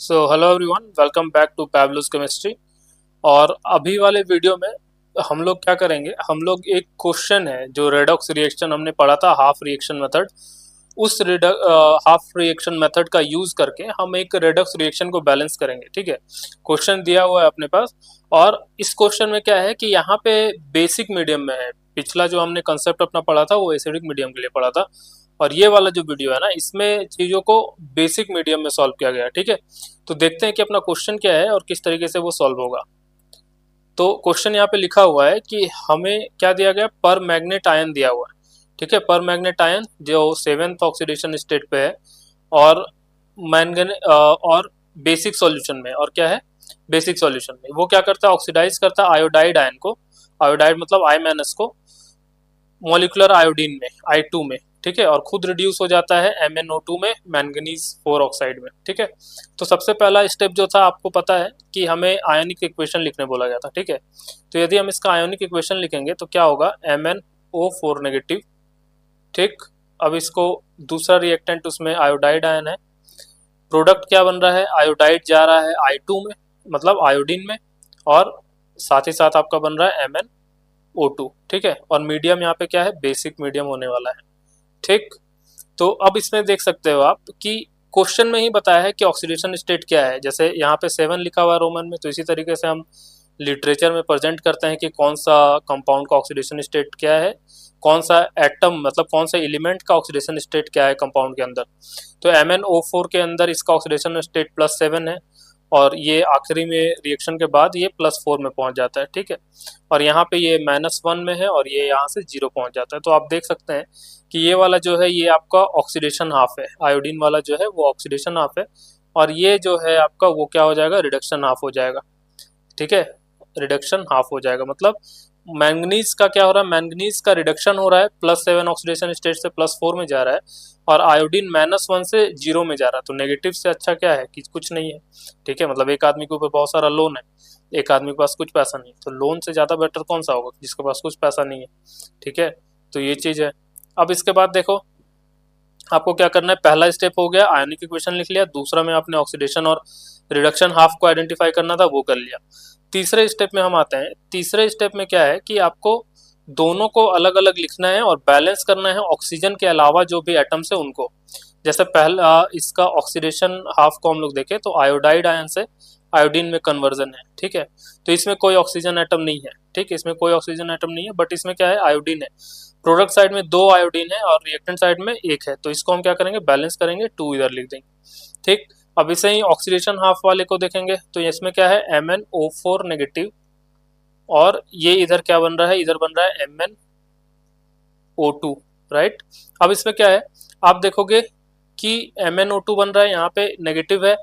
Hello everyone, welcome back to Pablo's chemistry. और अभी वाले वीडियो में हम लोग क्या करेंगे, हम लोग एक क्वेश्चन है जो रेडॉक्स रिएक्शन हमने पढ़ा था, हाफ रिएक्शन मेथड। उस हाफ रिएक्शन मेथड का यूज करके हम एक रेडॉक्स रिएक्शन को बैलेंस करेंगे। ठीक है, क्वेश्चन दिया हुआ है अपने पास। और इस क्वेश्चन में क्या है कि यहाँ पे बेसिक मीडियम में है। पिछला जो हमने कंसेप्ट अपना पढ़ा था वो एसिडिक मीडियम के लिए पढ़ा था, और ये वाला जो वीडियो है ना, इसमें चीजों को बेसिक मीडियम में सॉल्व किया गया है। ठीक है, तो देखते हैं कि अपना क्वेश्चन क्या है और किस तरीके से वो सॉल्व होगा। तो क्वेश्चन यहाँ पे लिखा हुआ है कि हमें क्या दिया गया, पर मैग्नेट आयन दिया हुआ है। ठीक है, पर मैग्नेट आयन जो 7th ऑक्सीडेशन स्टेट पे है, और मैंगन और बेसिक सॉल्यूशन में। और क्या है, बेसिक सॉल्यूशन में वो क्या करता है, ऑक्सीडाइज करता है आयोडाइड आयन को। आयोडाइड मतलब I- को मोलिकुलर आयोडीन में, I2 में। ठीक है, और खुद रिड्यूस हो जाता है MnO2 में, मैंगनीज 4 ऑक्साइड में। ठीक है, तो सबसे पहला स्टेप जो था, आपको पता है कि हमें आयोनिक इक्वेशन लिखने बोला गया था। ठीक है, तो यदि हम इसका आयोनिक इक्वेशन लिखेंगे तो क्या होगा, MnO4 नेगेटिव। ठीक, अब इसको दूसरा रिएक्टेंट, उसमें आयोडाइड आयन है। प्रोडक्ट क्या बन रहा है, आयोडाइड जा रहा है I2 में, मतलब आयोडीन में, और साथ ही साथ आपका बन रहा है MnO2। ठीक है, और मीडियम यहाँ पे क्या है, बेसिक मीडियम होने वाला है। ठीक, तो अब इसमें देख सकते हो आप कि क्वेश्चन में ही बताया है कि ऑक्सीडेशन स्टेट क्या है। जैसे यहाँ पे 7 लिखा हुआ है रोमन में, तो इसी तरीके से हम लिटरेचर में प्रेजेंट करते हैं कि कौन सा कंपाउंड का ऑक्सीडेशन स्टेट क्या है, कौन सा एटम मतलब कौन सा एलिमेंट का ऑक्सीडेशन स्टेट क्या है कंपाउंड के अंदर। तो MnO4 के अंदर इसका ऑक्सीडेशन स्टेट +7 है, और ये आखिरी में रिएक्शन के बाद ये +4 में पहुंच जाता है। ठीक है, और यहाँ पे ये -1 में है, और ये यहाँ से 0 पहुंच जाता है। तो आप देख सकते हैं कि ये वाला जो है ये आपका ऑक्सीडेशन हाफ है, आयोडीन वाला जो है वो ऑक्सीडेशन हाफ है, और ये जो है आपका वो क्या हो जाएगा, रिडक्शन हाफ हो जाएगा। ठीक है, रिडक्शन हाफ हो जाएगा, मतलब मैंगनीज का क्या हो रहा है, मैंगनीज का रिडक्शन हो रहा है, +7 ऑक्सीडेशन स्टेट से +4 में जा रहा है, और आयोडीन -1 से 0 में जा रहा है। तो नेगेटिव से अच्छा क्या है कि कुछ नहीं है। ठीक है, मतलब एक आदमी के ऊपर बहुत सारा लोन है, एक आदमी के पास कुछ पैसा नहीं, तो लोन से ज़्यादा बेटर कौन सा होगा, जिसके पास कुछ पैसा नहीं है। ठीक है, तो ये चीज़ है। अब इसके बाद देखो, आपको क्या करना है, पहला स्टेप हो गया, आयनिक इक्वेशन लिख लिया। दूसरा में आपने ऑक्सीडेशन और रिडक्शन हाफ को आइडेंटिफाई करना था, वो कर लिया। तीसरे स्टेप में हम आते हैं। तीसरे स्टेप में क्या है कि आपको दोनों को अलग अलग लिखना है और बैलेंस करना है ऑक्सीजन के अलावा जो भी एटम्स है उनको। जैसे पहला इसका ऑक्सीडेशन हाफ को हम लोग देखें तो आयोडाइड आयन से आयोडीन में कन्वर्जन है। ठीक है, तो इसमें कोई ऑक्सीजन एटम नहीं है। ठीक है, इसमें कोई ऑक्सीजन एटम नहीं है, बट इसमें क्या है, आयोडीन है। प्रोडक्ट साइड में 2 आयोडीन है और रिएक्टेंट साइड में 1 है, तो इसको हम क्या करेंगे, बैलेंस करेंगे, 2 इधर लिख देंगे। ठीक, अब इसे ही ऑक्सीडेशन हाफ वाले को देखेंगे तो इसमें क्या है, MnO4 नेगेटिव, और ये इधर क्या बन रहा है, इधर बन रहा है MnO2। राइट, अब इसमें क्या है, आप देखोगे कि MnO2 बन रहा है, यहाँ पे नेगेटिव है।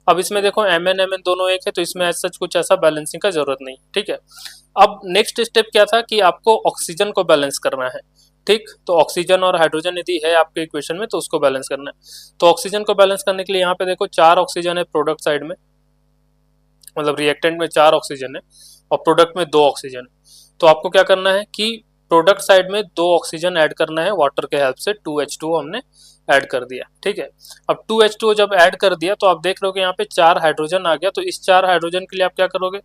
अब इसमें देखो Mn दोनों 1 है, तो इसमें ऐसा कुछ ऐसा बैलेंसिंग का जरूरत नहीं। ठीक है, अब नेक्स्ट स्टेप क्या था कि आपको ऑक्सीजन को बैलेंस करना है। ठीक, तो ऑक्सीजन और हाइड्रोजन यदि है आपके इक्वेशन में तो उसको बैलेंस करना है। तो ऑक्सीजन को बैलेंस करने के लिए यहाँ पे देखो 4 ऑक्सीजन है प्रोडक्ट साइड में, मतलब रिएक्टेंट में 4 ऑक्सीजन है और प्रोडक्ट में 2 ऑक्सीजन है। तो आपको क्या करना है कि प्रोडक्ट साइड में 2 ऑक्सीजन ऐड करना है वाटर के हेल्प से, 2H2 हमने ऐड कर दिया। ठीक है, अब 2H2 जब ऐड कर दिया तो आप देख रहे हो कि यहाँ पे 4 हाइड्रोजन आ गया। तो इस 4 हाइड्रोजन के लिए आप क्या करोगे,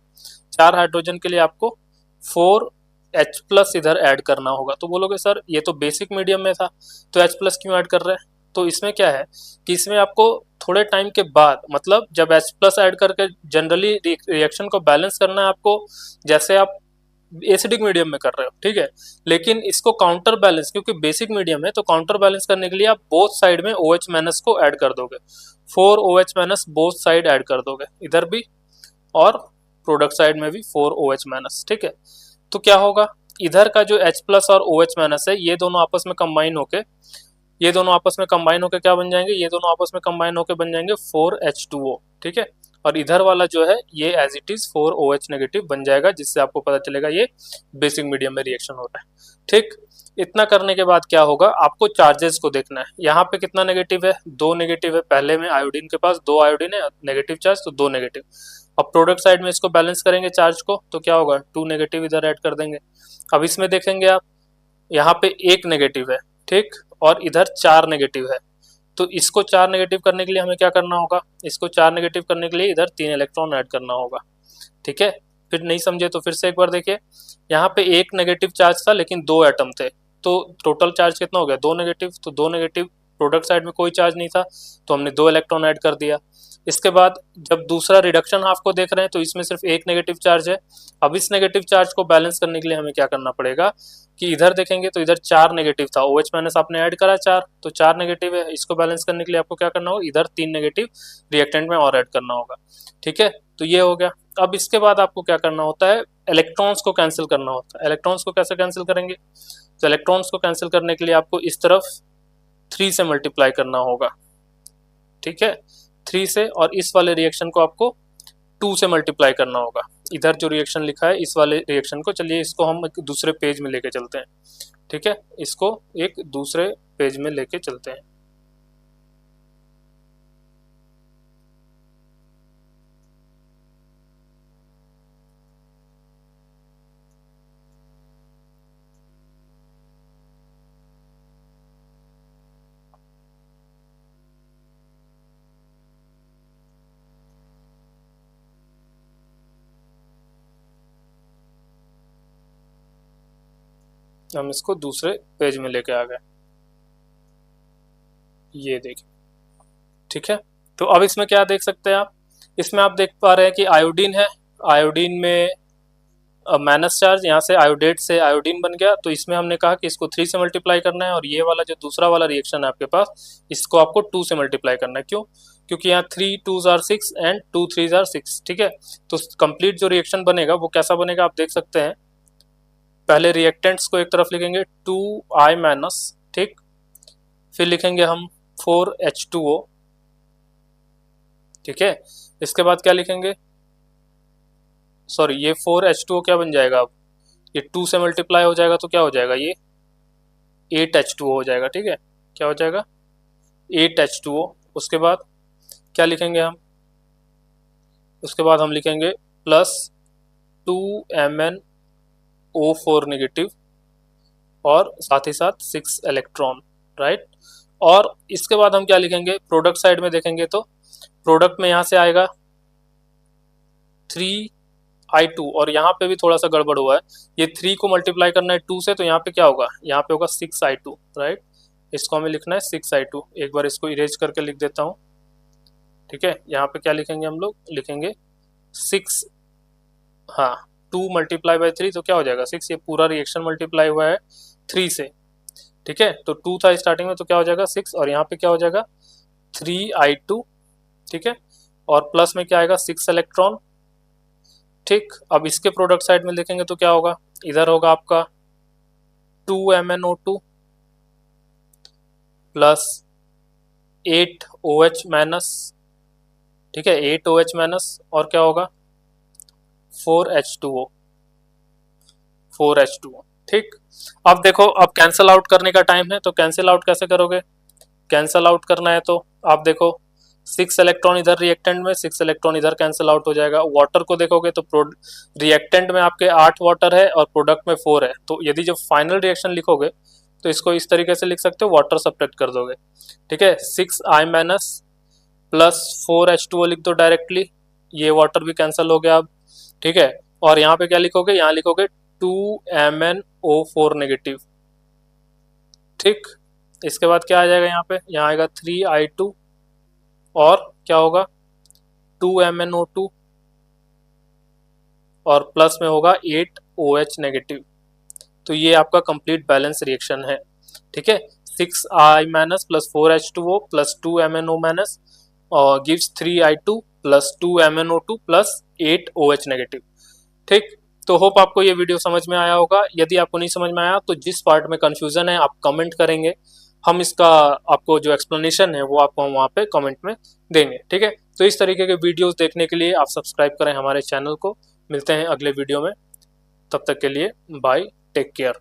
4 हाइड्रोजन के लिए आपको 4H+ इधर ऐड करना होगा। तो बोलोगे सर ये तो बेसिक मीडियम में था, तो H+ क्यों ऐड कर रहे हैं। तो इसमें क्या है कि इसमें आपको थोड़े टाइम के बाद, मतलब जब H+ ऐड करके जनरली रिएक्शन को बैलेंस करना है आपको, जैसे आप एसिडिक मीडियम में कर रहे हो। ठीक है, लेकिन इसको काउंटर बैलेंस, क्योंकि बेसिक मीडियम है तो काउंटर बैलेंस करने के लिए आप बोथ साइड में OH- को ऐड कर दोगे, 4 OH- बोथ साइड ऐड कर दोगे, इधर भी और प्रोडक्ट साइड में भी 4 OH-। ठीक है, तो क्या होगा, इधर का जो H+ और OH- है, ये दोनों आपस में कंबाइन होके क्या बन जाएंगे, ये दोनों आपस में कंबाइन होके बन जाएंगे 4H2O। ठीक है, और इधर वाला जो है ये as it is 4OH negative बन जाएगा, जिससे आपको पता चलेगा ये बेसिक मीडियम में रिएक्शन हो रहा है। ठीक, इतना करने के बाद क्या होगा, आपको चार्जेस को देखना है। यहाँ पे कितना नेगेटिव है, 2 नेगेटिव है। पहले में आयोडीन के पास 2 आयोडीन है, नेगेटिव चार्ज, तो 2 नेगेटिव। अब प्रोडक्ट साइड में इसको बैलेंस करेंगे चार्ज को, तो क्या होगा, 2 नेगेटिव इधर ऐड कर देंगे। अब इसमें देखेंगे आप, यहाँ पे 1 नेगेटिव है। ठीक, और इधर 4 नेगेटिव है, तो इसको 4 नेगेटिव करने के लिए हमें क्या करना होगा, इसको 4 नेगेटिव करने के लिए इधर 3 इलेक्ट्रॉन ऐड करना होगा। ठीक है, फिर नहीं समझे तो फिर से एक बार देखिए, यहाँ पे एक नेगेटिव चार्ज था लेकिन 2 एटम थे, तो टोटल चार्ज कितना हो गया, 2 नेगेटिव। तो 2 नेगेटिव, प्रोडक्ट साइड में कोई चार्ज नहीं था तो हमने 2 इलेक्ट्रॉन ऐड कर दिया। इसके बाद जब दूसरा रिडक्शन हाफ को देख रहे हैं तो इसमें सिर्फ एक नेगेटिव चार्ज है। अब इस नेगेटिव चार्ज को बैलेंस करने के लिए हमें क्या करना पड़ेगा कि इधर देखेंगे तो इधर 4 नेगेटिव था, OH माइनस आपने ऐड करा 4, तो 4 नेगेटिव है। इसको बैलेंस करने के लिए आपको क्या करना होगा, इधर 3 नेगेटिव रिएक्टेंट में और ऐड करना होगा। ठीक है, तो ये हो गया। अब इसके बाद आपको क्या करना होता है, इलेक्ट्रॉन्स को कैंसिल करना होता है। इलेक्ट्रॉन्स को कैसे कैंसिल करेंगे, तो इलेक्ट्रॉन्स को कैंसिल करने के लिए आपको इस तरफ 3 से मल्टीप्लाई करना होगा। ठीक है, 3 से, और इस वाले रिएक्शन को आपको 2 से मल्टीप्लाई करना होगा। इधर जो रिएक्शन लिखा है इस वाले रिएक्शन को, चलिए इसको हम एक दूसरे पेज में लेके चलते हैं। ठीक है, इसको एक दूसरे पेज में लेके चलते हैं। हम इसको दूसरे पेज में लेके आ गए, ये देखिए। ठीक है, तो अब इसमें क्या देख सकते हैं आप, इसमें आप देख पा रहे हैं कि आयोडीन है, आयोडीन में माइनस चार्ज, यहाँ से आयोडेट से आयोडीन बन गया। तो इसमें हमने कहा कि इसको 3 से मल्टीप्लाई करना है, और ये वाला जो दूसरा वाला रिएक्शन है आपके पास, इसको आपको 2 से मल्टीप्लाई करना है। क्यों, क्योंकि यहाँ 3 2s are 6 and 2 3s are 6। ठीक है, तो कंप्लीट जो रिएक्शन बनेगा वो कैसा बनेगा आप देख सकते हैं। पहले रिएक्टेंट्स को एक तरफ लिखेंगे 2I माइनस, ठीक, फिर लिखेंगे हम 4H2O। ठीक है, इसके बाद क्या लिखेंगे, सॉरी ये 4H2O क्या बन जाएगा, अब ये 2 से मल्टीप्लाई हो जाएगा तो क्या हो जाएगा, ये 8H2O हो जाएगा। ठीक है, क्या हो जाएगा, 8H2O। उसके बाद क्या लिखेंगे हम, उसके बाद हम लिखेंगे प्लस 2MnO4 नेगेटिव और साथ ही साथ 6 इलेक्ट्रॉन, राइट। और इसके बाद हम क्या लिखेंगे, प्रोडक्ट साइड में देखेंगे तो प्रोडक्ट में यहाँ से आएगा 3I2, और यहाँ पे भी थोड़ा सा गड़बड़ हुआ है, ये 3 को मल्टीप्लाई करना है 2 से, तो यहाँ पे क्या होगा, यहाँ पे होगा 6I2, राइट। इसको हमें लिखना है 6I2। एक बार इसको इरेज करके लिख देता हूँ। ठीक है, यहाँ पे क्या लिखेंगे हम लोग, लिखेंगे 6, हाँ 2 मल्टीप्लाई बाई 3 तो क्या हो जाएगा 6। ये पूरा रिएक्शन मल्टीप्लाई हुआ है 3 से। ठीक है, तो 2 था स्टार्टिंग में तो क्या हो जाएगा 6, और यहाँ पे क्या हो जाएगा 3I2। ठीक है, और प्लस में क्या आएगा 6 इलेक्ट्रॉन। ठीक, अब इसके प्रोडक्ट साइड में देखेंगे तो क्या होगा, इधर होगा आपका 2MnO2 प्लस 8OH माइनस। ठीक है, 8OH माइनस, और क्या होगा 4H2O, 4H2O। ठीक, अब देखो, अब कैंसल आउट करने का टाइम है, तो कैंसिल आउट कैसे करोगे, कैंसल आउट करना है तो आप देखो 6 इलेक्ट्रॉन इधर रिएक्टेंट में, 6 इलेक्ट्रॉन इधर कैंसिल आउट हो जाएगा। वाटर को देखोगे तो रिएक्टेंट में आपके 8 वाटर है और प्रोडक्ट में 4 है, तो यदि जब फाइनल रिएक्शन लिखोगे तो इसको इस तरीके से लिख सकते हो, वाटर सब्ट्रैक्ट कर दोगे। ठीक है, 6I माइनस प्लस 4H2O लिख दो डायरेक्टली, ये वाटर भी कैंसिल हो गया अब। ठीक है, और यहाँ पे क्या लिखोगे, यहाँ लिखोगे 2MnO4 नेगेटिव। ठीक, इसके बाद क्या आ जाएगा, यहाँ पे यहाँ आएगा 3I2, और क्या होगा 2MnO2, और प्लस में होगा 8OH नेगेटिव। तो ये आपका कंप्लीट बैलेंस रिएक्शन है। ठीक है, 6I minus plus 4H2O plus 2MnO minus और gives 3I2 plus 2MnO2 plus 8OH negative. ठीक, तो होप आपको ये वीडियो समझ में आया होगा। यदि आपको नहीं समझ में आया तो जिस पार्ट में कंफ्यूजन है आप कमेंट करेंगे, हम इसका आपको जो एक्सप्लेनेशन है वो आपको हम वहाँ पे कमेंट में देंगे। ठीक है, तो इस तरीके के वीडियोस देखने के लिए आप सब्सक्राइब करें हमारे चैनल को। मिलते हैं अगले वीडियो में, तब तक के लिए बाय, टेक केयर।